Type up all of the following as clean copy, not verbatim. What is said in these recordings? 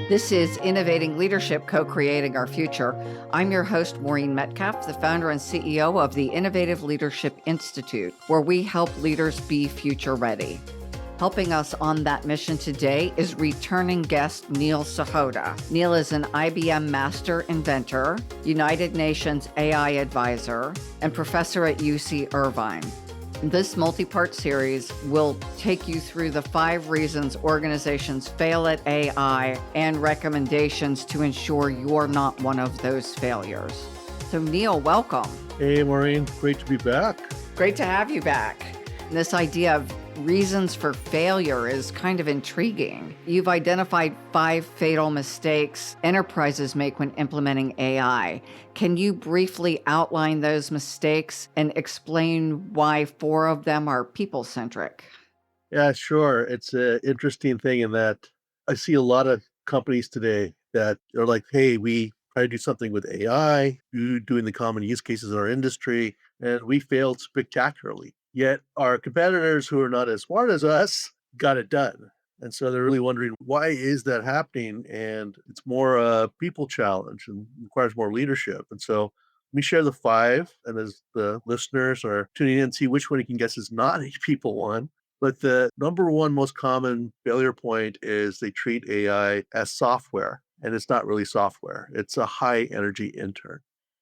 This is Innovating Leadership, Co-Creating Our Future. I'm your host, Maureen Metcalf, the founder and CEO of the Innovative Leadership Institute, where we help leaders be future ready. Helping us on that mission today is returning guest Neil Sahota. Neil is an IBM Master Inventor, United Nations AI Advisor, and professor at UC Irvine. This multi-part series will take you through the 5 reasons organizations fail at AI and recommendations to ensure you're not one of those failures. So Neil, welcome. Hey, Maureen, great to be back. Great to have you back. This idea of reasons for failure is kind of intriguing. You've identified 5 fatal mistakes enterprises make when implementing AI. Can you briefly outline those mistakes and explain why 4 of them are people-centric? Yeah, sure. It's an interesting thing in that I see a lot of companies today that are like, hey, we try to do something with AI, doing the common use cases in our industry, and we failed spectacularly. Yet our competitors who are not as smart as us got it done. And so they're really wondering, why is that happening? And it's more a people challenge and requires more leadership. And so let me share the 5. And as the listeners are tuning in, see which one you can guess is not a people one. But the number one most common failure point is they treat AI as software, and it's not really software. It's a high energy intern.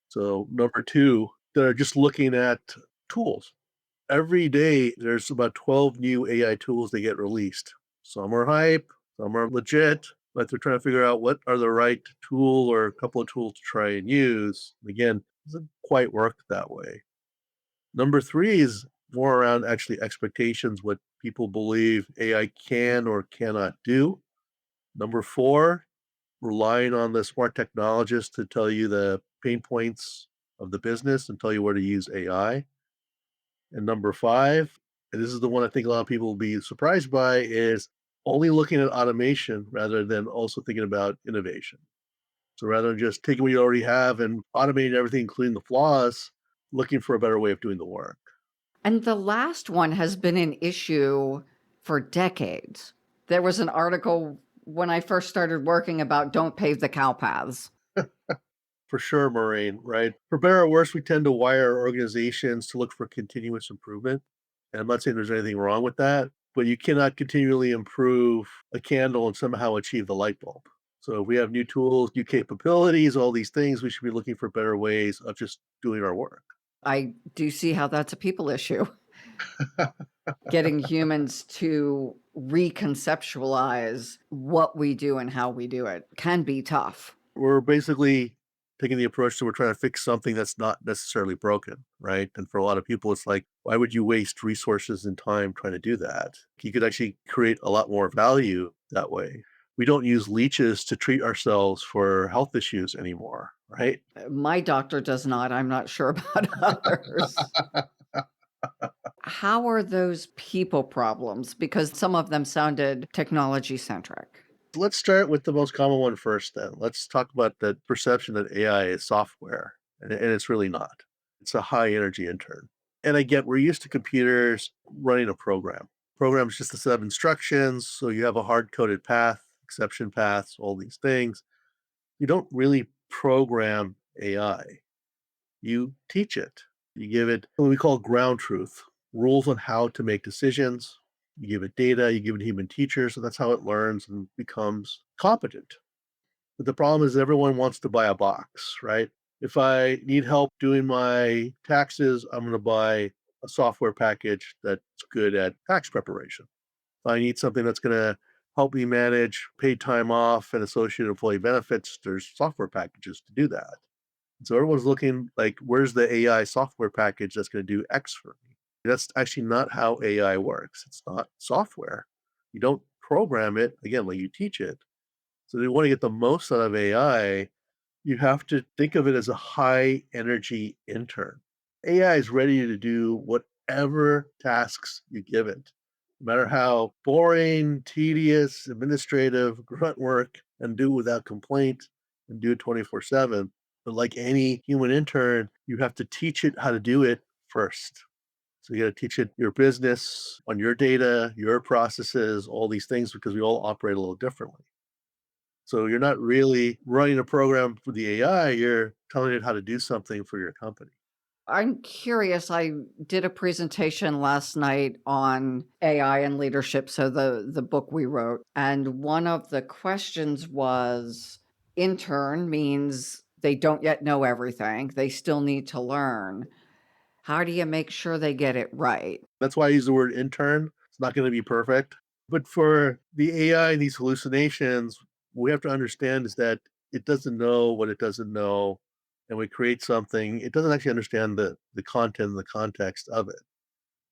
So number 2, they're just looking at tools. Every day, there's about 12 new AI tools that get released. Some are hype, some are legit, but they're trying to figure out what are the right tool or a couple of tools to try and use. Again, it doesn't quite work that way. Number 3 is more around actually expectations, what people believe AI can or cannot do. Number 4, relying on the smart technologists to tell you the pain points of the business and tell you where to use AI. And number 5, and this is the one I think a lot of people will be surprised by, is only looking at automation rather than also thinking about innovation. So rather than just taking what you already have and automating everything, including the flaws, looking for a better way of doing the work. And the last one has been an issue for decades. There was an article when I first started working about don't pave the cow paths. For sure, Maureen, right? For better or worse, we tend to wire organizations to look for continuous improvement. And I'm not saying there's anything wrong with that, but you cannot continually improve a candle and somehow achieve the light bulb. So if we have new tools, new capabilities, all these things, we should be looking for better ways of just doing our work. I do see how that's a people issue. Getting humans to reconceptualize what we do and how we do it can be tough. We're basically taking the approach that we're trying to fix something that's not necessarily broken, right? And for a lot of people, it's like, why would you waste resources and time trying to do that? You could actually create a lot more value that way. We don't use leeches to treat ourselves for health issues anymore, right? My doctor does not. I'm not sure about others. How are those people problems? Because some of them sounded technology centric. Let's start with the most common one first, then. Let's talk about the perception that AI is software, and it's really not. It's a high energy intern. And I get we're used to computers running a program. Program is just a set of instructions. So you have a hard coded path, exception paths, all these things. You don't really program AI, you teach it. You give it what we call ground truth, rules on how to make decisions. You give it data, you give it a human teacher. So that's how it learns and becomes competent. But the problem is everyone wants to buy a box, right? If I need help doing my taxes, I'm going to buy a software package that's good at tax preparation. If I need something that's going to help me manage paid time off and associated employee benefits, there's software packages to do that. So everyone's looking like, where's the AI software package that's going to do X for me? That's actually not how AI works. It's not software. You don't program it, again, like you teach it. So if you want to get the most out of AI, you have to think of it as a high energy intern. AI is ready to do whatever tasks you give it, no matter how boring, tedious, administrative, grunt work, and do it without complaint and do it 24/7. But like any human intern, you have to teach it how to do it first. So you got to teach it your business on your data, your processes, all these things, because we all operate a little differently. So you're not really running a program for the AI, you're telling it how to do something for your company. I'm curious. I did a presentation last night on AI and leadership, so the book we wrote, and one of the questions was intern means they don't yet know everything. They still need to learn. How do you make sure they get it right? That's why I use the word intern. It's not going to be perfect. But for the AI and these hallucinations, we have to understand is that it doesn't know what it doesn't know. And we create something, it doesn't actually understand the content and the context of it.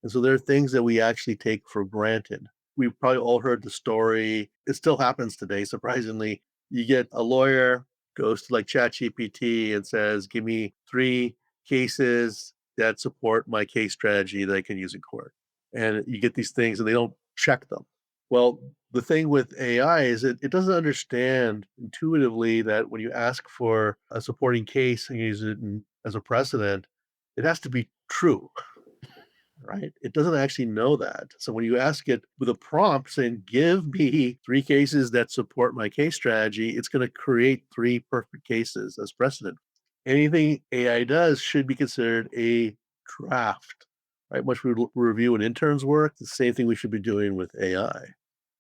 And so there are things that we actually take for granted. We've probably all heard the story. It still happens today, surprisingly. You get a lawyer, goes to like ChatGPT and says, give me 3 cases that support my case strategy that I can use in court. And you get these things and they don't check them. Well, the thing with AI is it doesn't understand intuitively that when you ask for a supporting case and use it as a precedent, it has to be true, right? It doesn't actually know that. So when you ask it with a prompt saying, give me 3 cases that support my case strategy, it's going to create 3 perfect cases as precedent. Anything AI does should be considered a draft, right? Much we review an intern's work, the same thing we should be doing with AI.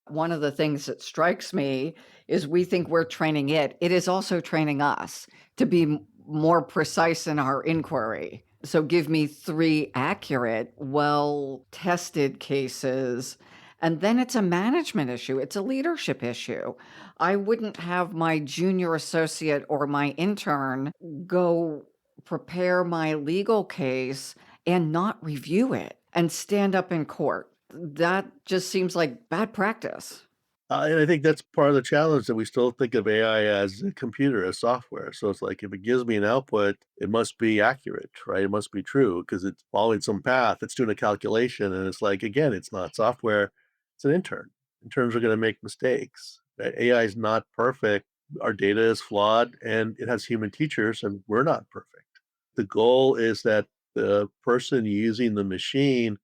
One of the things that strikes me is we think we're training it. It is also training us to be more precise in our inquiry. So give me 3 accurate, well tested cases. And then it's a management issue, it's a leadership issue. I wouldn't have my junior associate or my intern go prepare my legal case and not review it and stand up in court. That just seems like bad practice. And I think that's part of the challenge that we still think of AI as a computer, as software. So it's like if it gives me an output, it must be accurate, right? It must be true because it's following some path. It's doing a calculation, and it's like again, it's not software; it's an intern. Interns are going to make mistakes. Right? AI is not perfect. Our data is flawed, and it has human teachers, and we're not perfect. The goal is that the person using the machine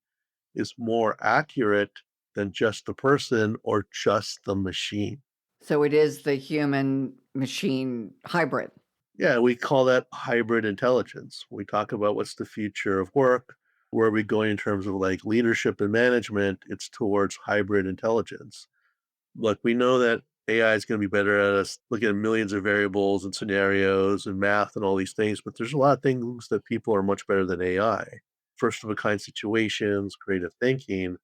is more accurate than just the person or just the machine. So it is the human machine hybrid. Yeah, we call that hybrid intelligence. We talk about what's the future of work, where are we going in terms of like leadership and management, it's towards hybrid intelligence. Look, we know that AI is going to be better at us looking at millions of variables and scenarios and math and all these things, but there's a lot of things that people are much better than AI. First of a kind situations, creative thinking.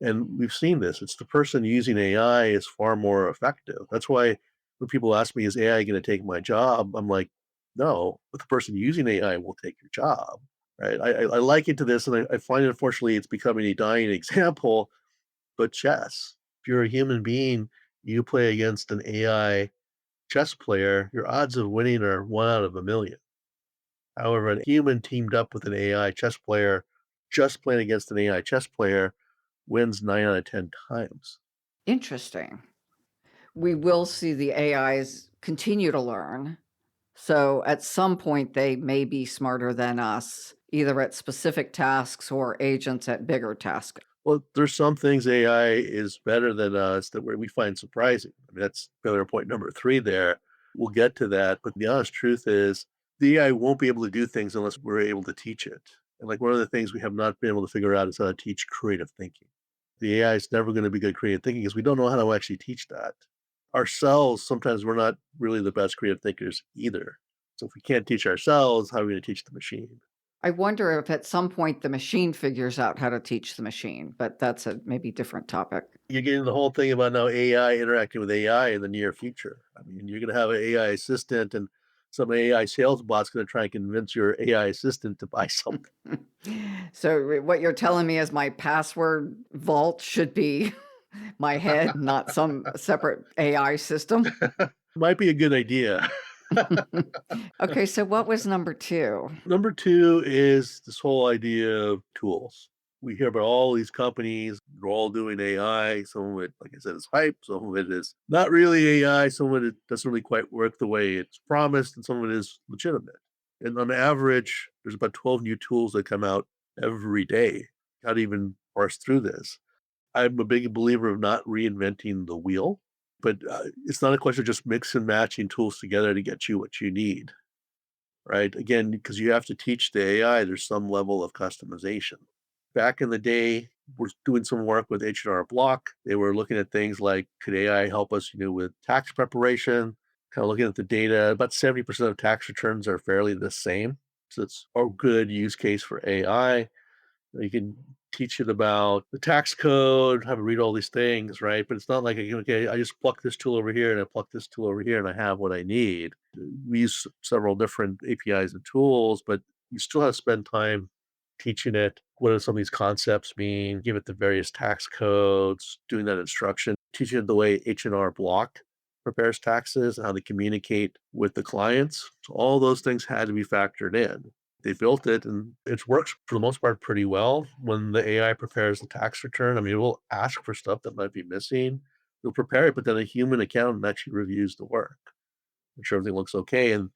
And we've seen this. It's the person using AI is far more effective. That's why when people ask me, is AI going to take my job? I'm like, no, but the person using AI will take your job. Right. I like into this and I find unfortunately it's becoming a dying example, but chess. If you're a human being, you play against an AI chess player, your odds of winning are 1 out of 1 million. However, a human teamed up with an AI chess player, just playing against an AI chess player, wins 9 out of 10 times. Interesting. We will see the AIs continue to learn. So at some point, they may be smarter than us, either at specific tasks or agents at bigger tasks. Well, there's some things AI is better than us that we find surprising. I mean, that's failure point number 3 there. We'll get to that, but the honest truth is the AI won't be able to do things unless we're able to teach it. And like one of the things we have not been able to figure out is how to teach creative thinking. The AI is never going to be good at creative thinking because we don't know how to actually teach that. Ourselves, sometimes we're not really the best creative thinkers either. So if we can't teach ourselves, how are we going to teach the machine? I wonder if at some point the machine figures out how to teach the machine, but that's a maybe different topic. You're getting the whole thing about now AI interacting with AI in the near future. I mean, you're going to have an AI assistant, and some AI sales bot's going to try and convince your AI assistant to buy something. So what you're telling me is my password vault should be my head, not some separate AI system? Might be a good idea. Okay, so what was number 2? Number 2 is this whole idea of tools. We hear about all these companies, they're all doing AI. Some of it, like I said, is hype. Some of it is not really AI. Some of it doesn't really quite work the way it's promised, and some of it is legitimate. And on average, there's about 12 new tools that come out every day. How to even parse through this. I'm a big believer of not reinventing the wheel. But it's not a question of just mix and matching tools together to get you what you need, right? Again, because you have to teach the AI, there's some level of customization. Back in the day, we're doing some work with H&R Block. They were looking at things like, could AI help us, with tax preparation? Kind of looking at the data. About 70% of tax returns are fairly the same. So it's a good use case for AI. You can teach it about the tax code, have it read all these things, right? But it's not like, okay, I just pluck this tool over here and I pluck this tool over here and I have what I need. We use several different APIs and tools, but you still have to spend time teaching it what do some of these concepts mean, give it the various tax codes, doing that instruction, teaching it the way H&R Block prepares taxes and how they communicate with the clients. So all those things had to be factored in. They built it and it works for the most part pretty well. When the AI prepares the tax return, I mean, it will ask for stuff that might be missing. It'll prepare it, but then a human accountant actually reviews the work, make sure everything looks okay. And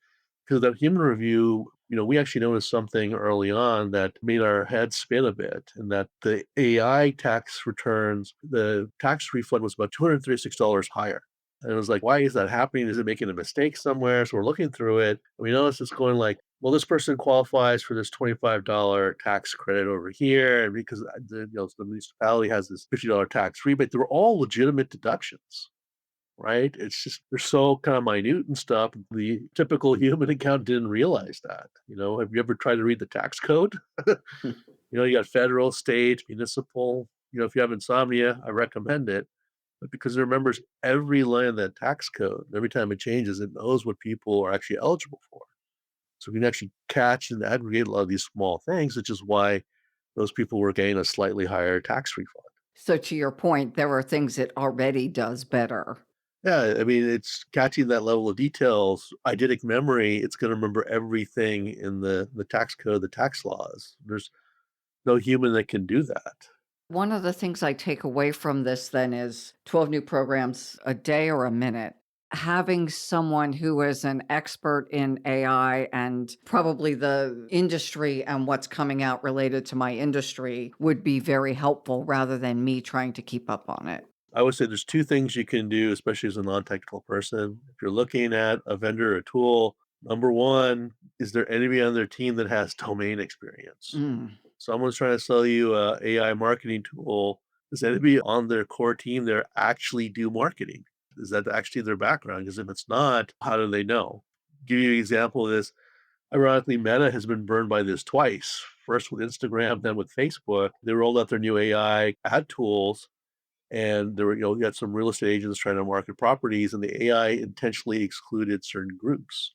because that human review, we actually noticed something early on that made our heads spin a bit, and that the AI tax returns, the tax refund was about $236 higher. And it was like, why is that happening? Is it making a mistake somewhere? So we're looking through it, and we noticed it's going like, well, this person qualifies for this $25 tax credit over here, and because the municipality has this $50 tax rebate. They were all legitimate deductions, right? It's just they're so kind of minute and stuff. The typical human account didn't realize that. Have you ever tried to read the tax code? You got federal, state, municipal. If you have insomnia, I recommend it. But because it remembers every line of that tax code, every time it changes, it knows what people are actually eligible for. So we can actually catch and aggregate a lot of these small things, which is why those people were getting a slightly higher tax refund. So, to your point, there are things it already does better. Yeah, I mean, it's catching that level of details. Eidetic memory, it's going to remember everything in the tax code, the tax laws. There's no human that can do that. One of the things I take away from this then is 12 new programs a day or a minute. Having someone who is an expert in AI and probably the industry and what's coming out related to my industry would be very helpful rather than me trying to keep up on it. I would say there's two things you can do, especially as a non-technical person. If you're looking at a vendor or tool, number one, is there anybody on their team that has domain experience? Mm. Someone's trying to sell you a AI marketing tool. Does anybody on their core team there actually do marketing? Is that actually their background? Because if it's not, how do they know? Give you an example of this. Ironically, Meta has been burned by this twice. First with Instagram, then with Facebook. They rolled out their new AI ad tools, and there were, you got some real estate agents trying to market properties, and the AI intentionally excluded certain groups,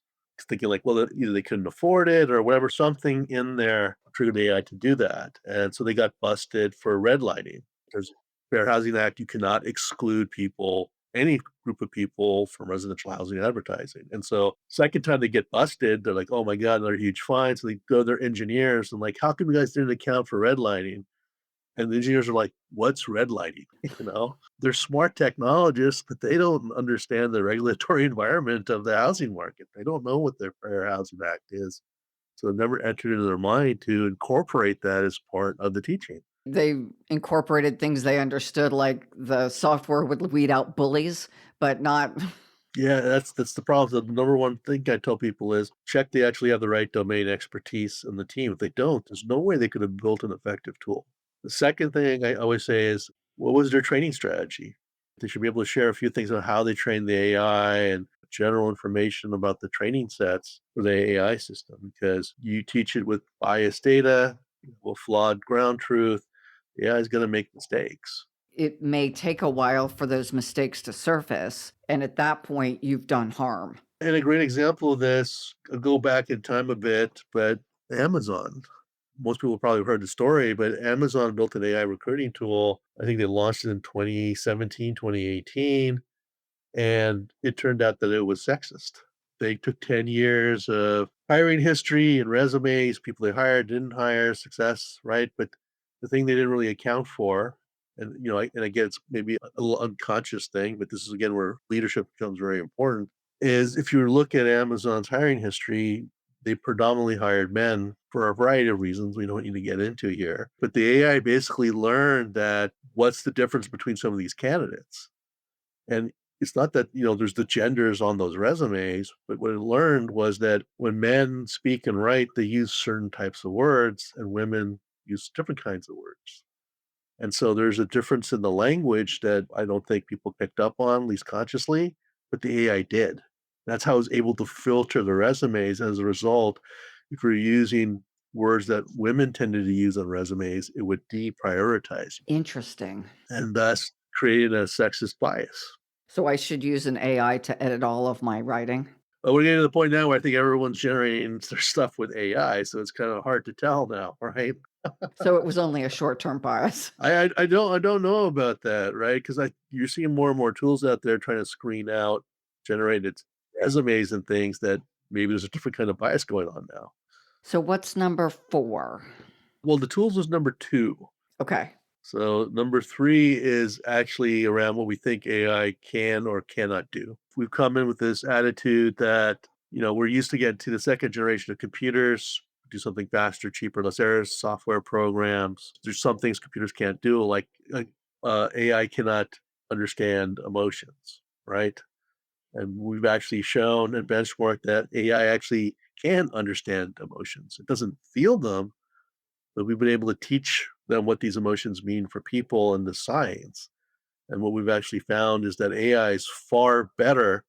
thinking like, well, either they couldn't afford it or whatever, something in there triggered the AI to do that. And so they got busted for redlining. There's Fair Housing Act, you cannot exclude people, any group of people from residential housing advertising. And so second time they get busted, they're like, oh my God, another huge fine. So they go to their engineers and like, how come you guys didn't account for redlining? And the engineers are like, what's redlining? They're smart technologists, but they don't understand the regulatory environment of the housing market. They don't know what their Fair Housing Act is. So it never entered into their mind to incorporate that as part of the teaching. They incorporated things they understood, like the software would weed out bullies, but not. Yeah, that's the problem. The number one thing I tell people is check they actually have the right domain expertise in the team. If they don't, there's no way they could have built an effective tool. The second thing I always say is, what was their training strategy? They should be able to share a few things on how they train the AI and general information about the training sets for the AI system, because you teach it with biased data, with flawed ground truth, the AI is going to make mistakes. It may take a while for those mistakes to surface, and at that point, you've done harm. And a great example of this, I'll go back in time a bit, but Amazon. Most people probably heard the story, but Amazon built an AI recruiting tool. I think they launched it in 2017, 2018, and it turned out that it was sexist. They took 10 years of hiring history and resumes, people they hired, didn't hire, success, right? But the thing they didn't really account for, and and again, it's maybe a little unconscious thing, but this is again where leadership becomes very important. Is if you look at Amazon's hiring history, they predominantly hired men for a variety of reasons we don't need to get into here. But the AI basically learned that what's the difference between some of these candidates, and it's not that, there's the genders on those resumes, but what it learned was that when men speak and write, they use certain types of words and women use different kinds of words. And so there's a difference in the language that I don't think people picked up on, at least consciously, but the AI did. That's how I was able to filter the resumes. As a result, if you're using words that women tended to use on resumes, it would deprioritize you Interesting. and thus created a sexist bias. So I should use an AI to edit all of my writing? But we're getting to the point now where I think everyone's generating their stuff with AI, so it's kind of hard to tell now, right? So it was only a short-term bias. I don't know about that, right? Because you're seeing more and more tools out there trying to screen out generated resumes and things that maybe there's a different kind of bias going on now. So what's number 4? Well, the tools was number 2. Okay. So number 3 is actually around what we think AI can or cannot do. We've come in with this attitude that, we're used to getting to the second generation of computers, do something faster, cheaper, less errors, software programs. There's some things computers can't do, like AI cannot understand emotions, right? And we've actually shown and benchmarked that AI actually can understand emotions. It doesn't feel them, but we've been able to teach them what these emotions mean for people and the science. And what we've actually found is that AI is far better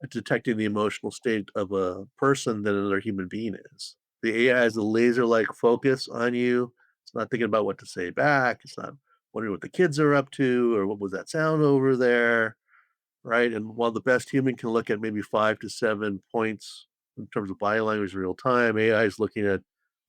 at detecting the emotional state of a person than another human being is. The AI has a laser-like focus on you. It's not thinking about what to say back. It's not wondering what the kids are up to or what was that sound over there, right? And while the best human can look at maybe 5 to 7 points in terms of body language in real time, AI is looking at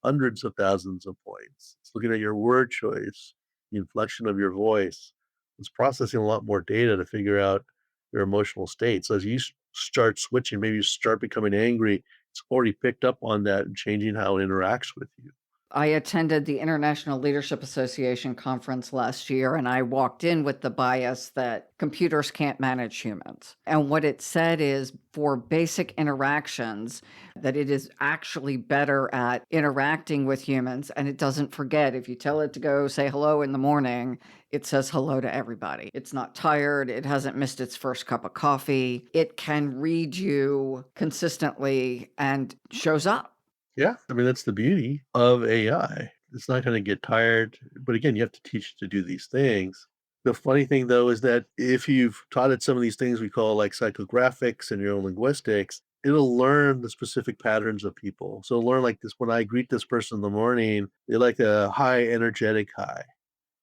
hundreds of thousands of points. It's looking at your word choice, the inflection of your voice. It's processing a lot more data to figure out your emotional state. So as you start switching, maybe you start becoming angry, it's already picked up on that and changing how it interacts with you. I attended the International Leadership Association conference last year, and I walked in with the bias that computers can't manage humans. And what it said is for basic interactions, that it is actually better at interacting with humans. And it doesn't forget. If you tell it to go say hello in the morning, it says hello to everybody. It's not tired. It hasn't missed its first cup of coffee. It can read you consistently and shows up. Yeah, I mean, that's the beauty of AI. It's not gonna get tired, but again, you have to teach it to do these things. The funny thing, though, is that if you've taught it some of these things we call, like, psychographics and neurolinguistics, it'll learn the specific patterns of people. So it'll learn, like, this when I greet this person in the morning, they like a high energetic hi,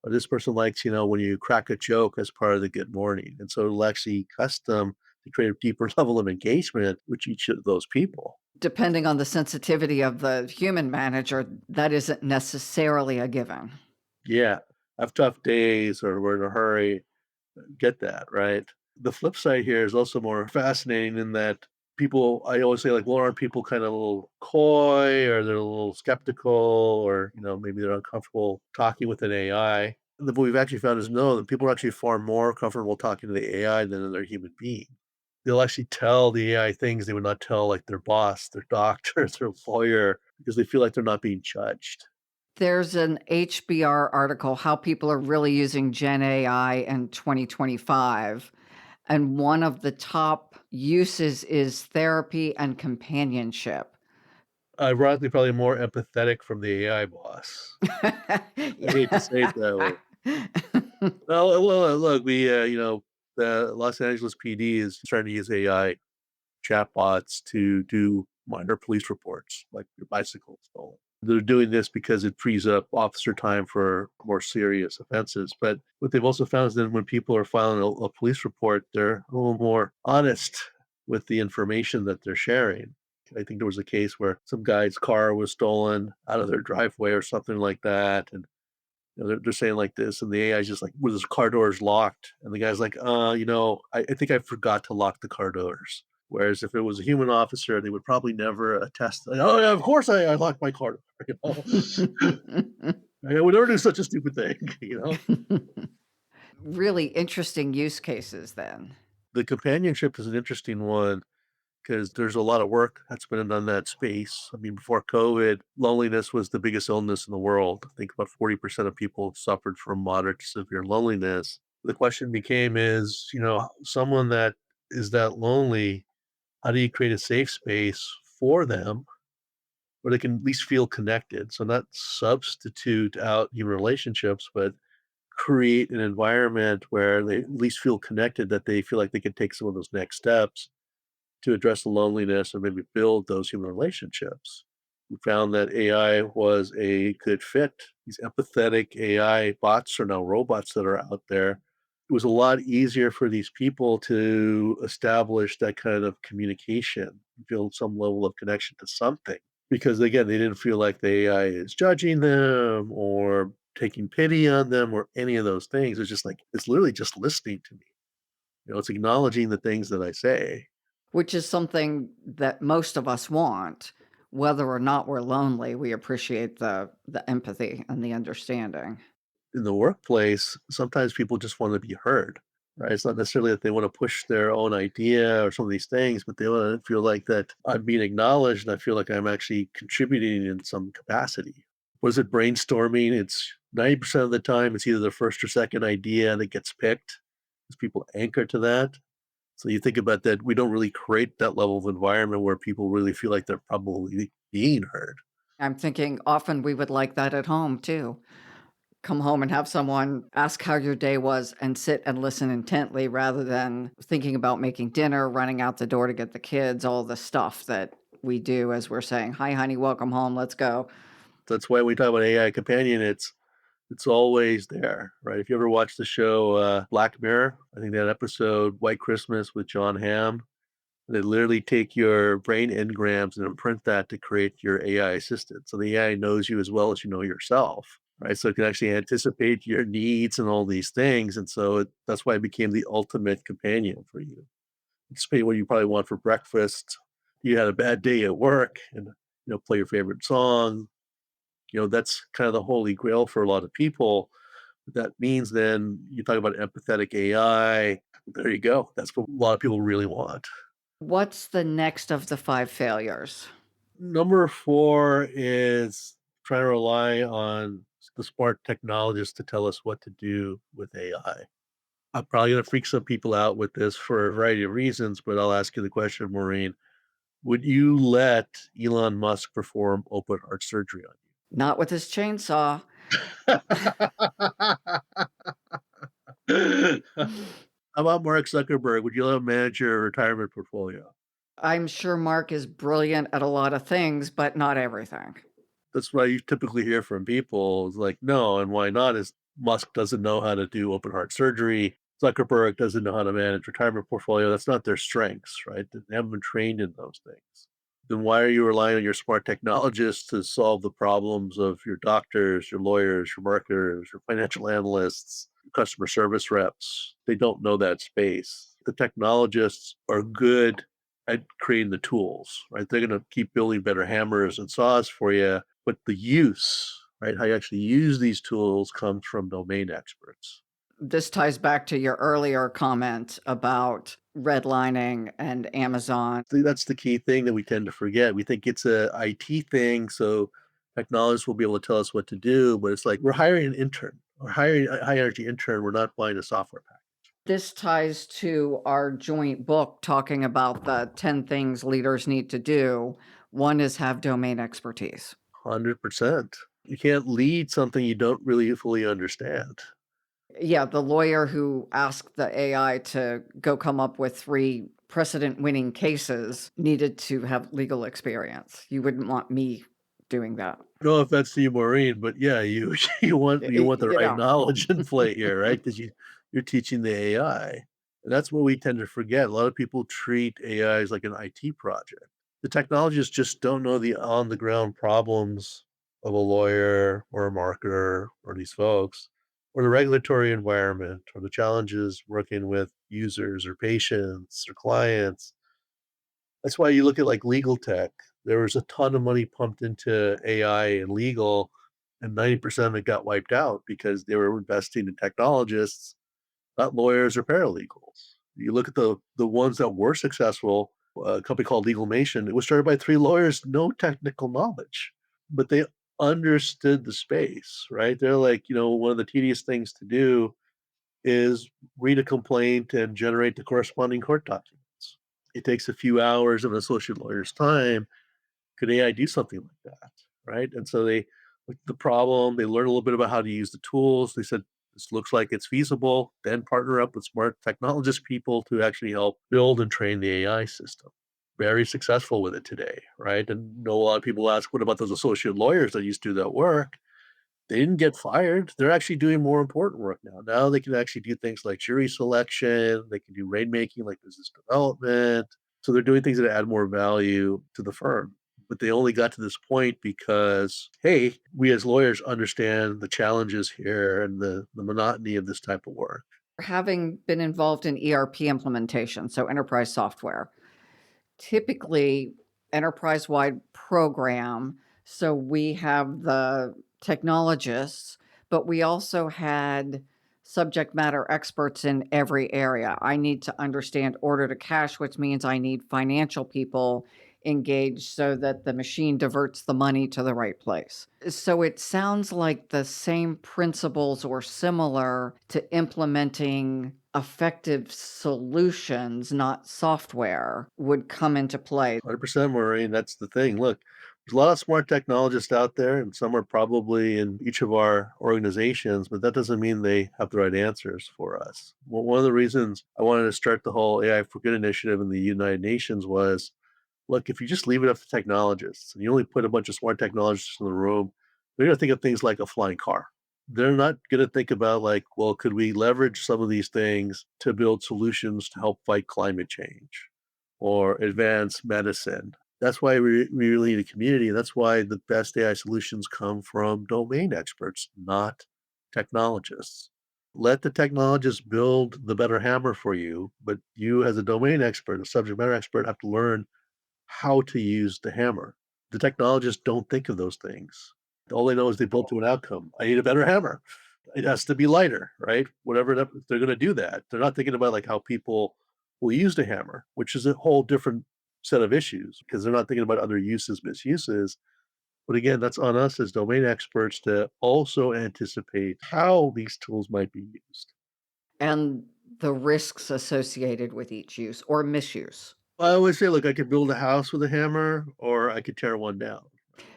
or this person likes, when you crack a joke as part of the good morning, and so it'll actually custom to create a deeper level of engagement with each of those people. Depending on the sensitivity of the human manager, that isn't necessarily a given. Yeah, have tough days or we're in a hurry, get that, right? The flip side here is also more fascinating in that I always say, like, well, aren't people kind of a little coy or they're a little skeptical or, maybe they're uncomfortable talking with an AI. And what we've actually found is no, that people are actually far more comfortable talking to the AI than another human being. They'll actually tell the AI things they would not tell like their boss, their doctor, their lawyer, because they feel like they're not being judged. There's an HBR article, How People Are Really Using Gen AI in 2025. And one of the top uses is therapy and companionship. Ironically, probably more empathetic from the AI boss. I hate to say it that way. Yeah. Well, look, the Los Angeles PD is trying to use AI chatbots to do minor police reports, like your bicycle stolen. They're doing this because it frees up officer time for more serious offenses. But what they've also found is that when people are filing a police report, they're a little more honest with the information that they're sharing. I think there was a case where some guy's car was stolen out of their driveway or something like that, and they're saying like this, and the AI is just like, "Well, his car door is locked," and the guy's like, I think I forgot to lock the car doors." Whereas if it was a human officer, they would probably never attest. Like, oh yeah, of course I locked my car door. I would never do such a stupid thing. Really interesting use cases then. The companionship is an interesting one because there's a lot of work that's been done in that space. I mean, before COVID, loneliness was the biggest illness in the world. I think about 40% of people suffered from moderate to severe loneliness. The question became is, someone that is that lonely, how do you create a safe space for them where they can at least feel connected? So not substitute out human relationships, but create an environment where they at least feel connected, that they feel like they can take some of those next steps to address the loneliness and maybe build those human relationships. We found that AI was a good fit. These empathetic AI bots are now robots that are out there. It was a lot easier for these people to establish that kind of communication, build some level of connection to something. Because again, they didn't feel like the AI is judging them or taking pity on them or any of those things. It's just like, it's literally just listening to me. It's acknowledging the things that I say. Which is something that most of us want. Whether or not we're lonely, we appreciate the empathy and the understanding. In the workplace, sometimes people just want to be heard, right? It's not necessarily that they want to push their own idea or some of these things, but they want to feel like that I'm being acknowledged and I feel like I'm actually contributing in some capacity. Was it brainstorming? It's 90% of the time, it's either the first or second idea that gets picked because people anchor to that. So you think about that, we don't really create that level of environment where people really feel like they're probably being heard. I'm thinking often we would like that at home too. Come home and have someone ask how your day was and sit and listen intently rather than thinking about making dinner, running out the door to get the kids, all the stuff that we do as we're saying, "Hi, honey, welcome home. Let's go." That's why we talk about AI companion. It's always there, right? If you ever watch the show Black Mirror, I think that episode White Christmas with John Hamm, they literally take your brain engrams and imprint that to create your AI assistant. So the AI knows you as well as you know yourself, right? So it can actually anticipate your needs and all these things. And so that's why it became the ultimate companion for you. Anticipate what you probably want for breakfast. You had a bad day at work and play your favorite song. That's kind of the holy grail for a lot of people. That means then you talk about empathetic AI. There you go. That's what a lot of people really want. What's the next of the 5 failures? Number 4 is trying to rely on the smart technologists to tell us what to do with AI. I'm probably going to freak some people out with this for a variety of reasons, but I'll ask you the question, Maureen. Would you let Elon Musk perform open heart surgery on Not with his chainsaw. you? How about Mark Zuckerberg? Would you let him manage your retirement portfolio? I'm sure Mark is brilliant at a lot of things, but not everything. That's what you typically hear from people is like, no, and why not? Is Musk doesn't know how to do open heart surgery. Zuckerberg doesn't know how to manage retirement portfolio. That's not their strengths, right? They haven't been trained in those things. Then why are you relying on your smart technologists to solve the problems of your doctors, your lawyers, your marketers, your financial analysts, customer service reps? They don't know that space. The technologists are good at creating the tools, right? They're going to keep building better hammers and saws for you, but the use, right, how you actually use these tools comes from domain experts. This ties back to your earlier comment about redlining and Amazon. See, that's the key thing that we tend to forget. We think it's a IT thing, so technologists will be able to tell us what to do, but it's like we're hiring an intern. We're hiring a high energy intern. We're not buying a software pack. This ties to our joint book talking about the 10 things leaders need to do. One is have domain expertise. 100%. You can't lead something you don't really fully understand. Yeah, the lawyer who asked the AI to go come up with 3 precedent winning cases needed to have legal experience. You wouldn't want me doing that. No offense to you, Maureen, but yeah, you you want the You right know, knowledge in play here, right? Because you're teaching the AI, and that's what we tend to forget. A lot of people treat AI as like an IT project. The technologists just don't know the on the ground problems of a lawyer or a marketer or these folks, or the regulatory environment, or the challenges working with users or patients or clients. That's why you look at like legal tech. There was a ton of money pumped into AI and legal, and 90% of it got wiped out because they were investing in technologists, not lawyers or paralegals. You look at the ones that were successful, a company called Legalmation, it was started by 3 lawyers, no technical knowledge, but they understood the space, right? They're like, one of the tedious things to do is read a complaint and generate the corresponding court document. It takes a few hours of an associate lawyer's time. Could AI do something like that? Right. And so they looked at the problem, they learned a little bit about how to use the tools. They said, this looks like it's feasible, then partner up with smart technologist people to actually help build and train the AI system. Very successful with it today, right? And know a lot of people ask, what about those associate lawyers that used to do that work? They didn't get fired. They're actually doing more important work now. Now they can actually do things like jury selection. They can do rainmaking, like business development. So they're doing things that add more value to the firm. But they only got to this point because, hey, we as lawyers understand the challenges here and the monotony of this type of work. Having been involved in ERP implementation, so enterprise software, typically enterprise-wide program, so we have the technologists, but we also had subject matter experts in every area. I need to understand order to cash, which means I need financial people engaged so that the machine diverts the money to the right place. So it sounds like the same principles or similar to implementing effective solutions, not software, would come into play. 100%, Maureen. That's the thing. Look, there's a lot of smart technologists out there, and some are probably in each of our organizations, but that doesn't mean they have the right answers for us. Well, one of the reasons I wanted to start the whole AI for Good initiative in the United Nations was, look, if you just leave it up to technologists and you only put a bunch of smart technologists in the room, they're going to think of things like a flying car. They're not going to think about, like, well, could we leverage some of these things to build solutions to help fight climate change or advance medicine? That's why we really need a community. That's why the best AI solutions come from domain experts, not technologists. Let the technologists build the better hammer for you, but you, as a domain expert, a subject matter expert, have to learn how to use the hammer. The technologists don't think of those things. All they know is they built to an outcome. I need a better hammer. It has to be lighter, right? Whatever they're going to do that. They're not thinking about like how people will use the hammer, which is a whole different set of issues because they're not thinking about other uses, misuses. But again, that's on us as domain experts to also anticipate how these tools might be used. And the risks associated with each use or misuse. I always say, look, I could build a house with a hammer or I could tear one down.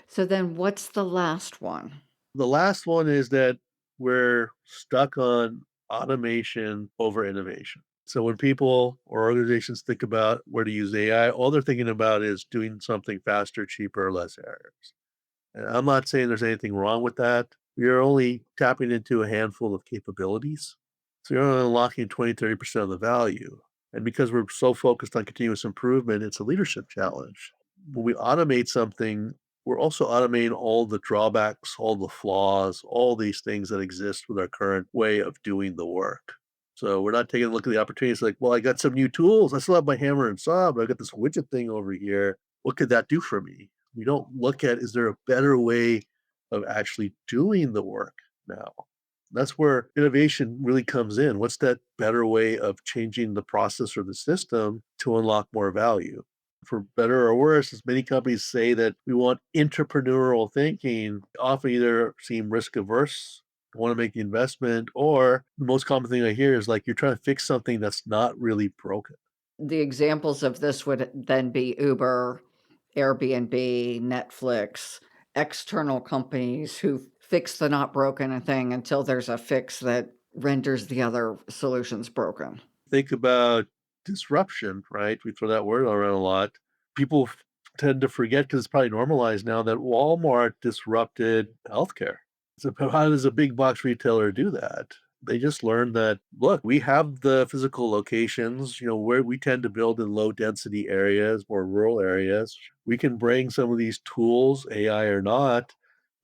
So then what's the last one? The last one is that we're stuck on automation over innovation. So when people or organizations think about where to use AI, all they're thinking about is doing something faster, cheaper, less errors. And I'm not saying there's anything wrong with that. You're only tapping into a handful of capabilities. So you're only unlocking 20, 30% of the value. And because we're so focused on continuous improvement, it's a leadership challenge. When we automate something, we're also automating all the drawbacks, all the flaws, all these things that exist with our current way of doing the work. So we're not taking a look at the opportunities like, well, I got some new tools. I still have my hammer and saw, but I got this widget thing over here. What could that do for me? We don't look at, is there a better way of actually doing the work now? That's where innovation really comes in. What's that better way of changing the process or the system to unlock more value? For better or worse, as many companies say that we want entrepreneurial thinking, often either seem risk averse, want to make the investment, or the most common thing I hear is like you're trying to fix something that's not really broken. The examples of this would then be Uber, Airbnb, Netflix, external companies who fix the not broken thing until there's a fix that renders the other solutions broken. Think about disruption, right? We throw that word around a lot. People tend to forget because it's probably normalized now that Walmart disrupted healthcare. So how does a big box retailer do that? They just learned that, look, we have the physical locations, where we tend to build in low density areas, more rural areas. We can bring some of these tools, AI or not,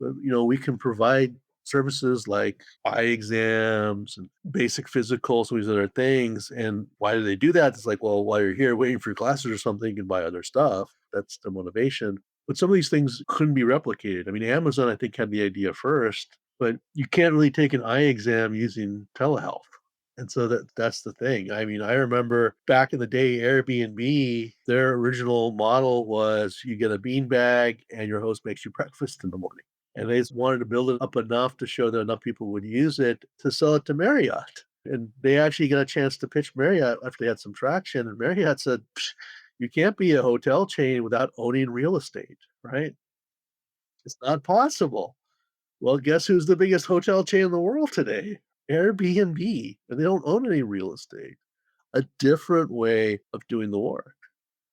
but, we can provide services like eye exams and basic physical, some of these other things. And why do they do that? It's like, well, while you're here waiting for your classes or something, you can buy other stuff. That's the motivation. But some of these things couldn't be replicated. I mean, Amazon, I think, had the idea first, but you can't really take an eye exam using telehealth. And so that's the thing. I mean, I remember back in the day, Airbnb, their original model was you get a bean bag and your host makes you breakfast in the morning. And they just wanted to build it up enough to show that enough people would use it to sell it to Marriott. And they actually got a chance to pitch Marriott after they had some traction. And Marriott said, You can't be a hotel chain without owning real estate, right? It's not possible. Well, guess who's the biggest hotel chain in the world today? Airbnb, and they don't own any real estate. A different way of doing the work.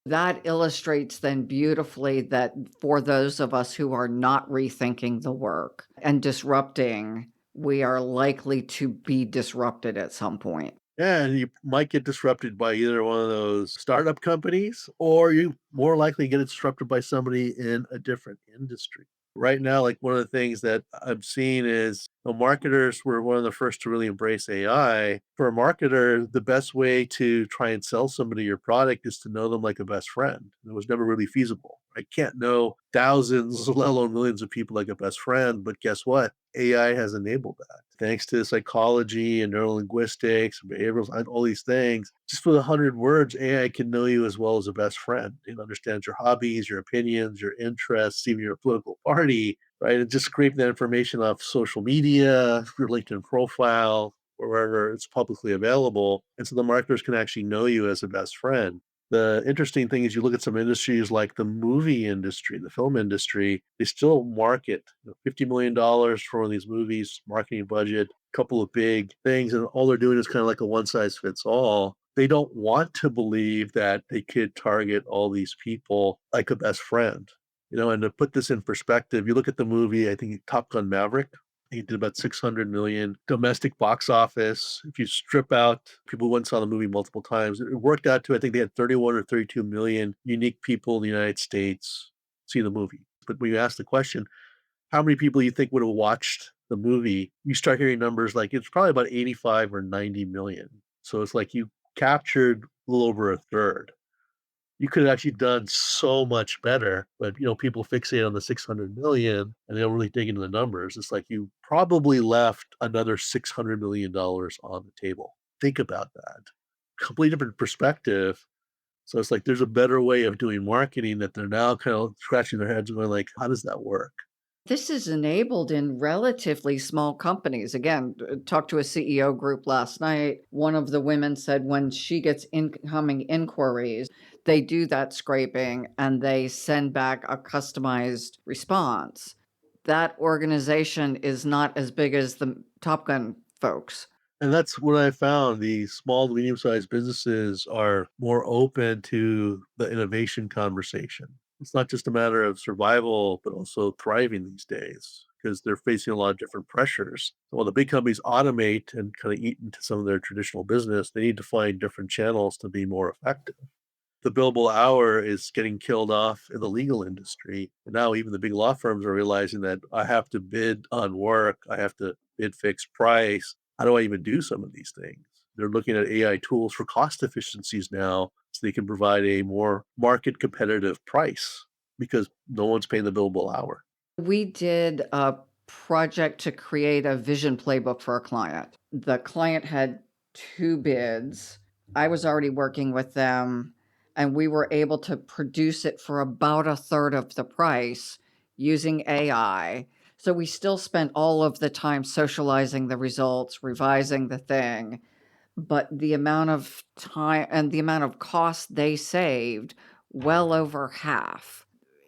That illustrates then beautifully that for those of us who are not rethinking the work and disrupting, we are likely to be disrupted at some point. And you might get disrupted by either one of those startup companies, or you more likely get disrupted by somebody in a different industry. Right now, like one of the things that I'm seeing is marketers were one of the first to really embrace AI. For a marketer, the best way to try and sell somebody your product is to know them like a best friend. It was never really feasible. I can't know thousands, let alone millions of people like a best friend, but guess what? AI has enabled that. Thanks to psychology and neurolinguistics, behavioral, and all these things, just with 100 words, AI can know you as well as a best friend. It understands your hobbies, your opinions, your interests, even your political party, right? And just scrape that information off social media, your LinkedIn profile, or wherever it's publicly available. And so the marketers can actually know you as a best friend. The interesting thing is you look at some industries like the movie industry, the film industry, they still market $50 million for one of these movies, marketing budget, a couple of big things, and all they're doing is kind of like a one size fits all. They don't want to believe that they could target all these people like a best friend. And to put this in perspective, you look at the movie, I think Top Gun Maverick, he did about 600 million domestic box office. If you strip out people who went and saw the movie multiple times, it worked out to, I think they had 31 or 32 million unique people in the United States see the movie. But when you ask the question, how many people you think would have watched the movie, you start hearing numbers like it's probably about 85 or 90 million. So it's like you captured a little over a third. You could have actually done so much better, but people fixate on the 600 million and they don't really dig into the numbers. It's like you probably left another $600 million on the table. Think about that. Completely different perspective. So it's like there's a better way of doing marketing that they're now kind of scratching their heads and going like, how does that work? This is enabled in relatively small companies. Again, talked to a CEO group last night. One of the women said when she gets incoming inquiries, they do that scraping and they send back a customized response. That organization is not as big as the Top Gun folks. And that's what I found. The small to medium sized businesses are more open to the innovation conversation. It's not just a matter of survival, but also thriving these days because they're facing a lot of different pressures. So while the big companies automate and kind of eat into some of their traditional business, they need to find different channels to be more effective. The billable hour is getting killed off in the legal industry. And now even the big law firms are realizing that I have to bid on work, I have to bid fixed price. How do I even do some of these things? They're looking at AI tools for cost efficiencies now so they can provide a more market competitive price because no one's paying the billable hour. We did a project to create a vision playbook for a client. The client had two bids. I was already working with them, and we were able to produce it for about a third of the price using AI. So we still spent all of the time socializing the results, revising the thing, but the amount of time and the amount of cost they saved, well over half.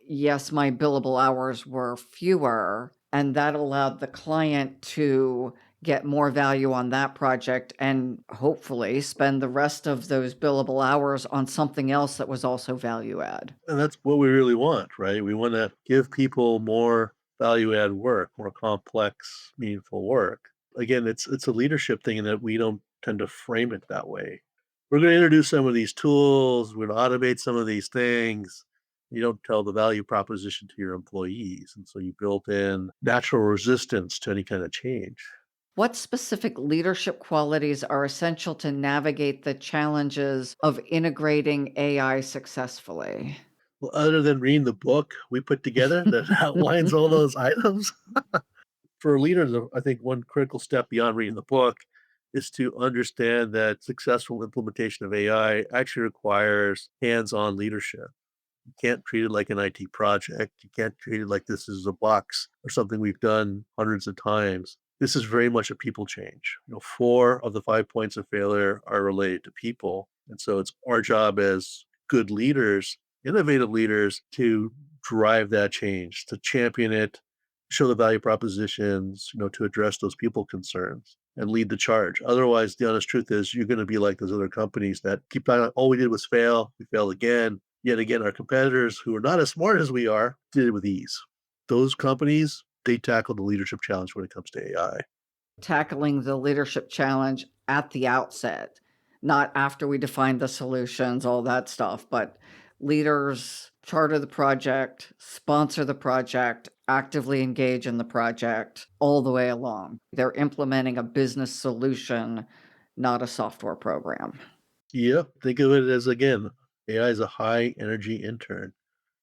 Yes, my billable hours were fewer, and that allowed the client to get more value on that project and hopefully spend the rest of those billable hours on something else that was also value add. And that's what we really want, right? We want to give people more value add work, more complex, meaningful work. Again, it's a leadership thing in that we don't tend to frame it that way. We're going to introduce some of these tools, we're going to automate some of these things. You don't tell the value proposition to your employees. And so you built in natural resistance to any kind of change. What specific leadership qualities are essential to navigate the challenges of integrating AI successfully? Well, other than reading the book we put together that outlines all those items, for a leader, I think one critical step beyond reading the book is to understand that successful implementation of AI actually requires hands-on leadership. You can't treat it like an IT project. You can't treat it like this is a box or something we've done hundreds of times. This is very much a people change. 4 of the 5 points of failure are related to people. And so it's our job as good leaders, innovative leaders to drive that change, to champion it, show the value propositions, to address those people concerns and lead the charge. Otherwise, the honest truth is you're going to be like those other companies that keep on, all we did was fail. We failed again. Yet again, our competitors who are not as smart as we are did it with ease. Those companies, they tackle the leadership challenge when it comes to AI. Tackling the leadership challenge at the outset, not after we define the solutions, all that stuff, but leaders charter the project, sponsor the project, actively engage in the project all the way along. They're implementing a business solution, not a software program. Yep. Think of it as, again, AI is a high energy intern.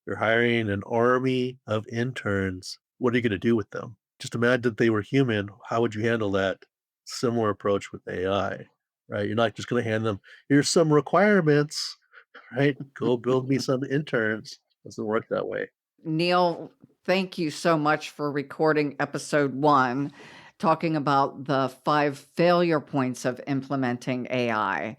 You're hiring an army of interns. What are you going to do with them? Just imagine if they were human. How would you handle that similar approach with AI? Right? You're not just going to hand them, here's some requirements, right? Go build me some interns. Doesn't work that way. Neil, thank you so much for recording episode 1, talking about the 5 failure points of implementing AI.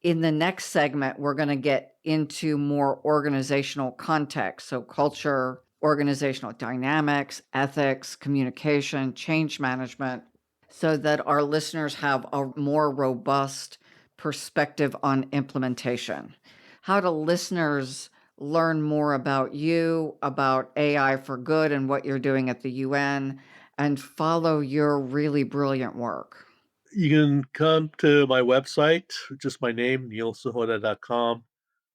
In the next segment, we're going to get into more organizational context. So culture, organizational dynamics, ethics, communication, change management, so that our listeners have a more robust perspective on implementation. How do listeners learn more about you, about AI for Good and what you're doing at the UN, and follow your really brilliant work? You can come to my website, just my name, neilsahota.com.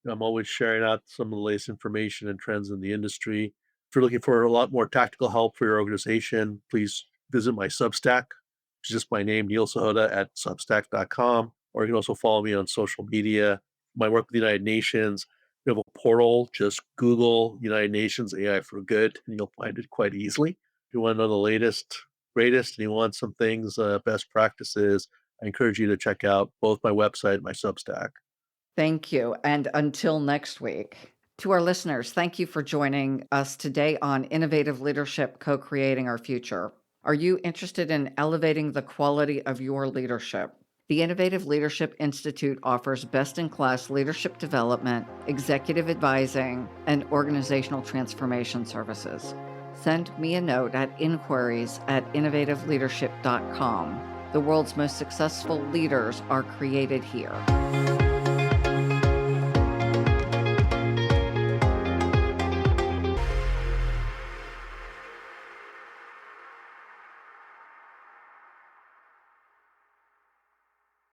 I'm always sharing out some of the latest information and trends in the industry. If you're looking for a lot more tactical help for your organization, please visit my Substack, which is just my name, Neil Sahota at substack.com. Or you can also follow me on social media. My work with the United Nations, we have a portal. Just Google United Nations AI for Good, and you'll find it quite easily. If you want to know the latest, greatest, and you want some things, best practices, I encourage you to check out both my website and my Substack. Thank you. And until next week. To our listeners, thank you for joining us today on Innovative Leadership Co-Creating Our Future. Are you interested in elevating the quality of your leadership? The Innovative Leadership Institute offers best-in-class leadership development, executive advising, and organizational transformation services. Send me a note at inquiries@innovativeleadership.com. The world's most successful leaders are created here.